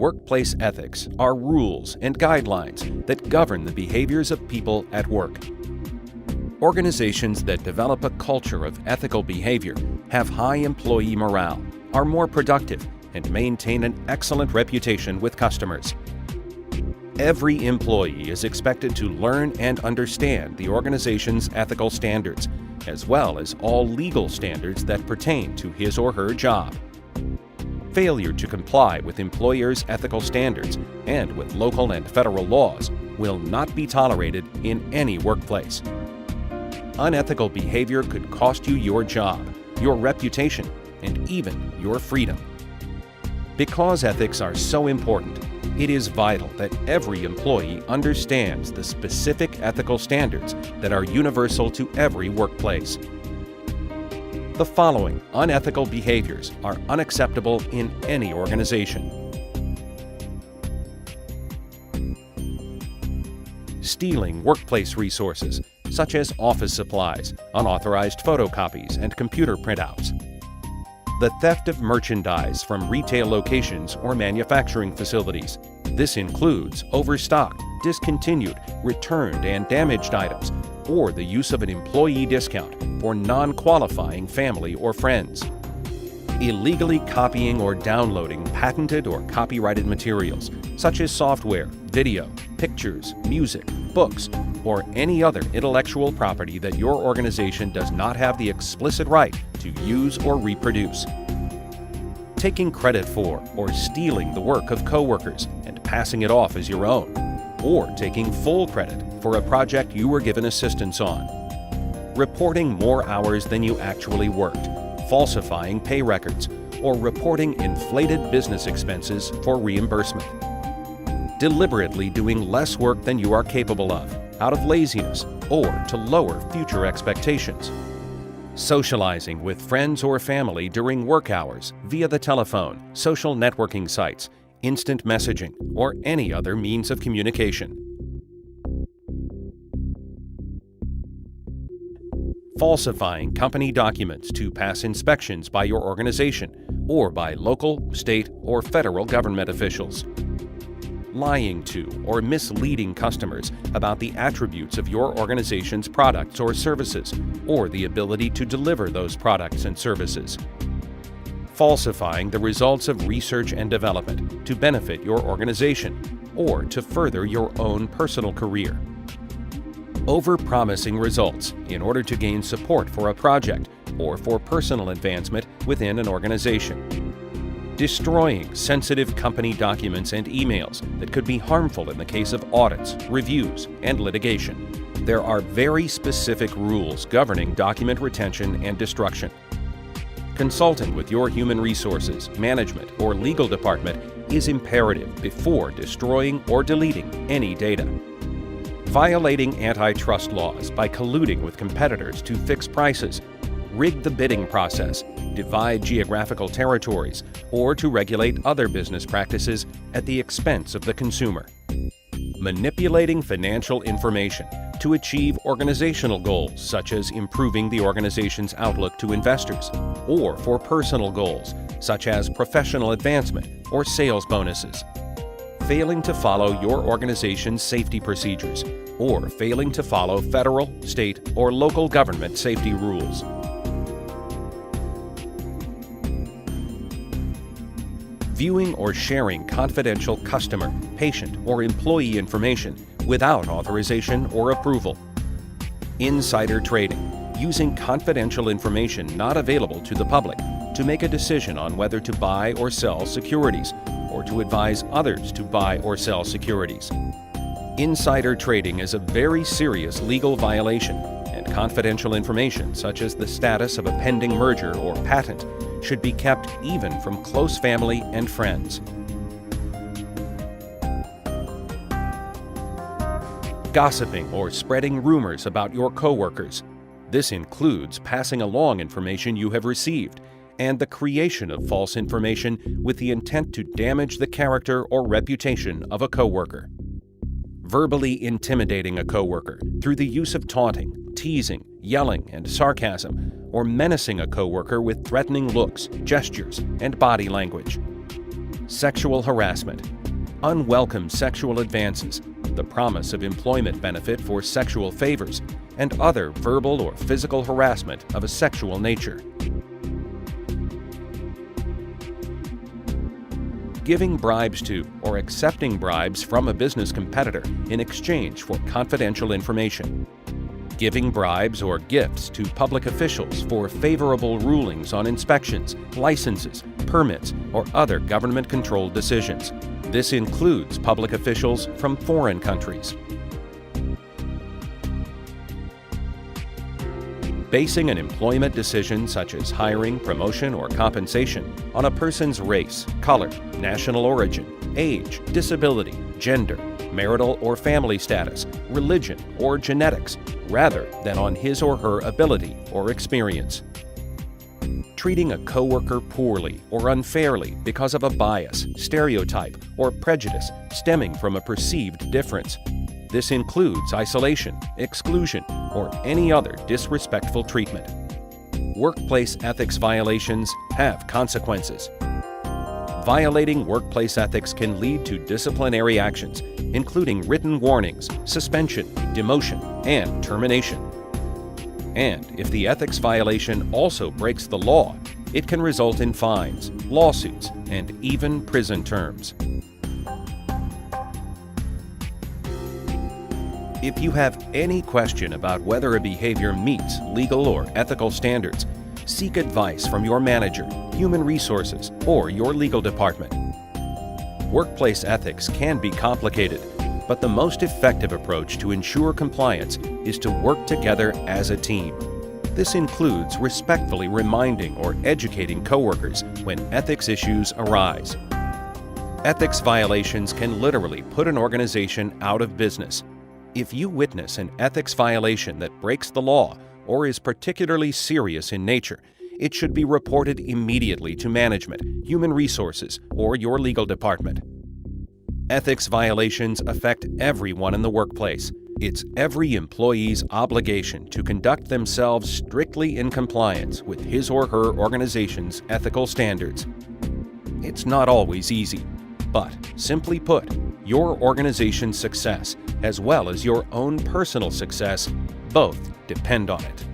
Workplace ethics are rules and guidelines that govern the behaviors of people at work. Organizations that develop a culture of ethical behavior have high employee morale, are more productive, and maintain an excellent reputation with customers. Every employee is expected to learn and understand the organization's ethical standards, as well as all legal standards that pertain to his or her job. Failure to comply with employers' ethical standards and with local and federal laws will not be tolerated in any workplace. Unethical behavior could cost you your job, your reputation, and even your freedom. Because ethics are so important, it is vital that every employee understands the specific ethical standards that are universal to every workplace. The following unethical behaviors are unacceptable in any organization. Stealing workplace resources, such as office supplies, unauthorized photocopies, and computer printouts. The theft of merchandise from retail locations or manufacturing facilities. This includes overstocked, discontinued, returned, and damaged items, or the use of an employee discount for non-qualifying family or friends. Illegally copying or downloading patented or copyrighted materials, such as software, video, pictures, music, books, or any other intellectual property that your organization does not have the explicit right to use or reproduce. Taking credit for or stealing the work of coworkers and passing it off as your own, or taking full credit for a project you were given assistance on. Reporting more hours than you actually worked, falsifying pay records, or reporting inflated business expenses for reimbursement. Deliberately doing less work than you are capable of, out of laziness, or to lower future expectations. Socializing with friends or family during work hours via the telephone, social networking sites, instant messaging, or any other means of communication. Falsifying company documents to pass inspections by your organization or by local, state, or federal government officials. Lying to or misleading customers about the attributes of your organization's products or services, or the ability to deliver those products and services. Falsifying the results of research and development to benefit your organization or to further your own personal career. Overpromising results in order to gain support for a project or for personal advancement within an organization. Destroying sensitive company documents and emails that could be harmful in the case of audits, reviews, and litigation. There are very specific rules governing document retention and destruction. Consulting with your human resources, management, or legal department is imperative before destroying or deleting any data. Violating antitrust laws by colluding with competitors to fix prices, rig the bidding process, divide geographical territories, or to regulate other business practices at the expense of the consumer. Manipulating financial information to achieve organizational goals such as improving the organization's outlook to investors, or for personal goals such as professional advancement or sales bonuses. Failing to follow your organization's safety procedures, or failing to follow federal, state, or local government safety rules. Viewing or sharing confidential customer, patient, or employee information without authorization or approval. Insider trading, using confidential information not available to the public to make a decision on whether to buy or sell securities, or to advise others to buy or sell securities. Insider trading is a very serious legal violation, and confidential information such as the status of a pending merger or patent should be kept even from close family and friends. Gossiping or spreading rumors about your coworkers. This includes passing along information you have received and the creation of false information with the intent to damage the character or reputation of a coworker. Verbally intimidating a coworker through the use of taunting, teasing, yelling, and sarcasm, or menacing a coworker with threatening looks, gestures, and body language. sexual harassment, unwelcome sexual advances, the promise of employment benefit for sexual favors, and other verbal or physical harassment of a sexual nature. Giving bribes to or accepting bribes from a business competitor in exchange for confidential information. Giving bribes or gifts to public officials for favorable rulings on inspections, licenses, permits, or other government-controlled decisions. This includes public officials from foreign countries. Basing an employment decision such as hiring, promotion, or compensation on a person's race, color, national origin, age, disability, gender, marital or family status, religion, or genetics, rather than on his or her ability or experience. Treating a coworker poorly or unfairly because of a bias, stereotype, or prejudice stemming from a perceived difference. This includes isolation, exclusion, or any other disrespectful treatment. Workplace ethics violations have consequences. Violating workplace ethics can lead to disciplinary actions, including written warnings, suspension, demotion, and termination. And if the ethics violation also breaks the law, it can result in fines, lawsuits, and even prison terms. If you have any question about whether a behavior meets legal or ethical standards, seek advice from your manager, human resources, or your legal department. Workplace ethics can be complicated, but the most effective approach to ensure compliance is to work together as a team. This includes respectfully reminding or educating coworkers when ethics issues arise. Ethics violations can literally put an organization out of business. If you witness an ethics violation that breaks the law or is particularly serious in nature, it should be reported immediately to management, human resources, or your legal department. Ethics violations affect everyone in the workplace. It's every employee's obligation to conduct themselves strictly in compliance with his or her organization's ethical standards. It's not always easy, but simply put, your organization's success, as well as your own personal success, both depend on it.